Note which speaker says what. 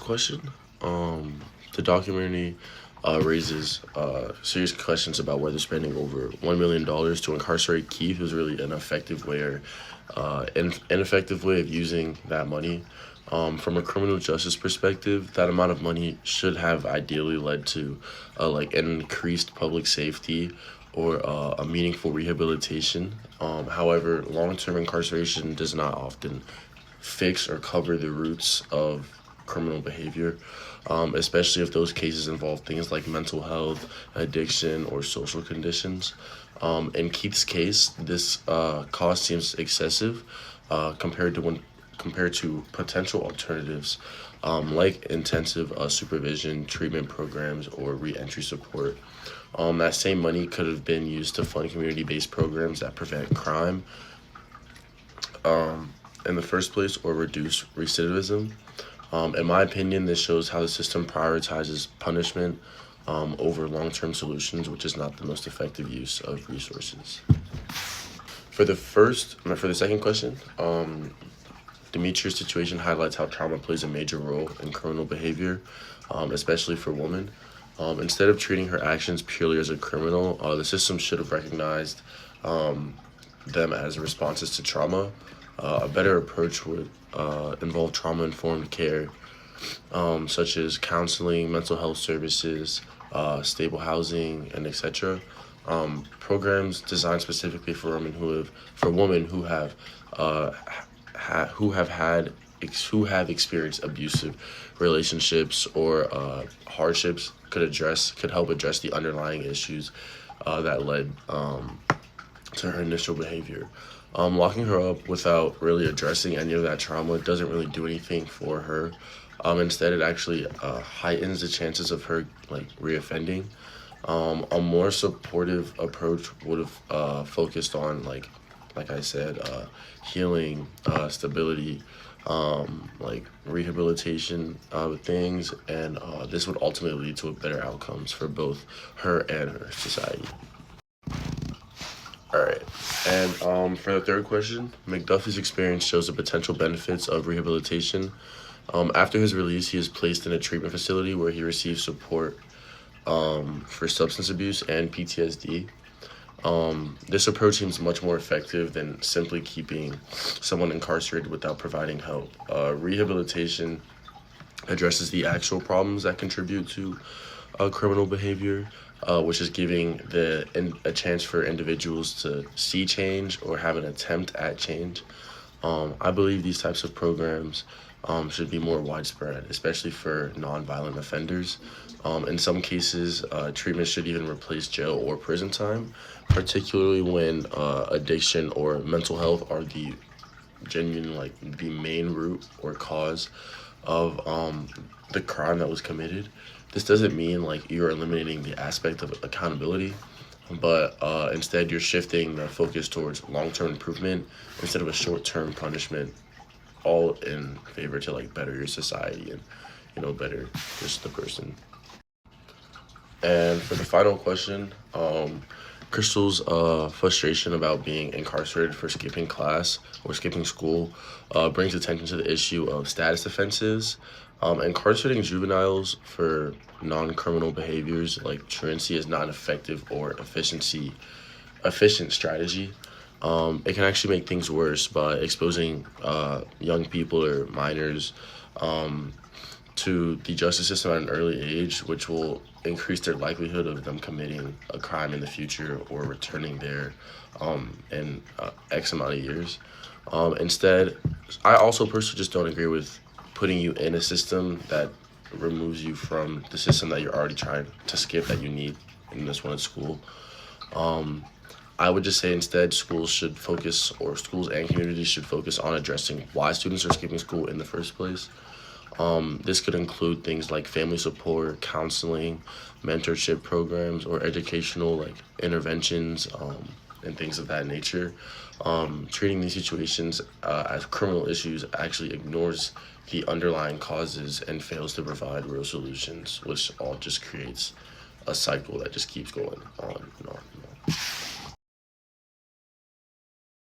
Speaker 1: question. The documentary raises serious questions about whether spending over $1 million to incarcerate Keith was really an effective way or ineffective way of using that money. From a criminal justice perspective, that amount of money should have ideally led to like an increased public safety or a meaningful rehabilitation. However, long-term incarceration does not often fix or cover the roots of criminal behavior, especially if those cases involve things like mental health, addiction, or social conditions. In Keith's case, this cost seems excessive compared to potential alternatives like intensive supervision, treatment programs, or reentry support. That same money could have been used to fund community-based programs that prevent crime in the first place or reduce recidivism. In my opinion, this shows how the system prioritizes punishment over long-term solutions, which is not the most effective use of resources. For the second question, Demetria's situation highlights how trauma plays a major role in criminal behavior, especially for women. Instead of treating her actions purely as a criminal, the system should have recognized them as responses to trauma. A better approach would involve trauma-informed care, such as counseling, mental health services, stable housing, and etc. Programs designed specifically for women who have experienced abusive relationships or hardships could help address the underlying issues that led to her initial behavior. Locking her up without really addressing any of that trauma doesn't really do anything for her. Instead, it actually heightens the chances of her like reoffending. A more supportive approach would have focused on like I said, healing, stability, like rehabilitation things, and this would ultimately lead to better outcomes for both her and her society. All right, and for the third question, McDuffie's experience shows the potential benefits of rehabilitation. After his release, he is placed in a treatment facility where he receives support for substance abuse and PTSD. This approach seems much more effective than simply keeping someone incarcerated without providing help. Rehabilitation addresses the actual problems that contribute to criminal behavior, which is giving a chance for individuals to see change or have an attempt at change. I believe these types of programs should be more widespread, especially for nonviolent offenders. In some cases, treatment should even replace jail or prison time, particularly when addiction or mental health are the the main root or cause of the crime that was committed. This doesn't mean like you're eliminating the aspect of accountability, but instead you're shifting the focus towards long-term improvement instead of a short-term punishment, all in favor to like better your society and better just the person. And for the final question, Crystal's frustration about being incarcerated for skipping class or skipping school brings attention to the issue of status offenses. Incarcerating juveniles for non-criminal behaviors like truancy is not an effective or efficient strategy. It can actually make things worse by exposing young people or minors to the justice system at an early age, which will increase their likelihood of them committing a crime in the future or returning there in X amount of years. Instead, I also personally just don't agree with putting you in a system that removes you from the system that you're already trying to skip that you need in this one at school. I would just say instead schools and communities should focus on addressing why students are skipping school in the first place. This could include things like family support, counseling, mentorship programs, or educational interventions and things of that nature. Treating these situations as criminal issues actually ignores the underlying causes and fails to provide real solutions, which all just creates a cycle that just keeps going on and on and on.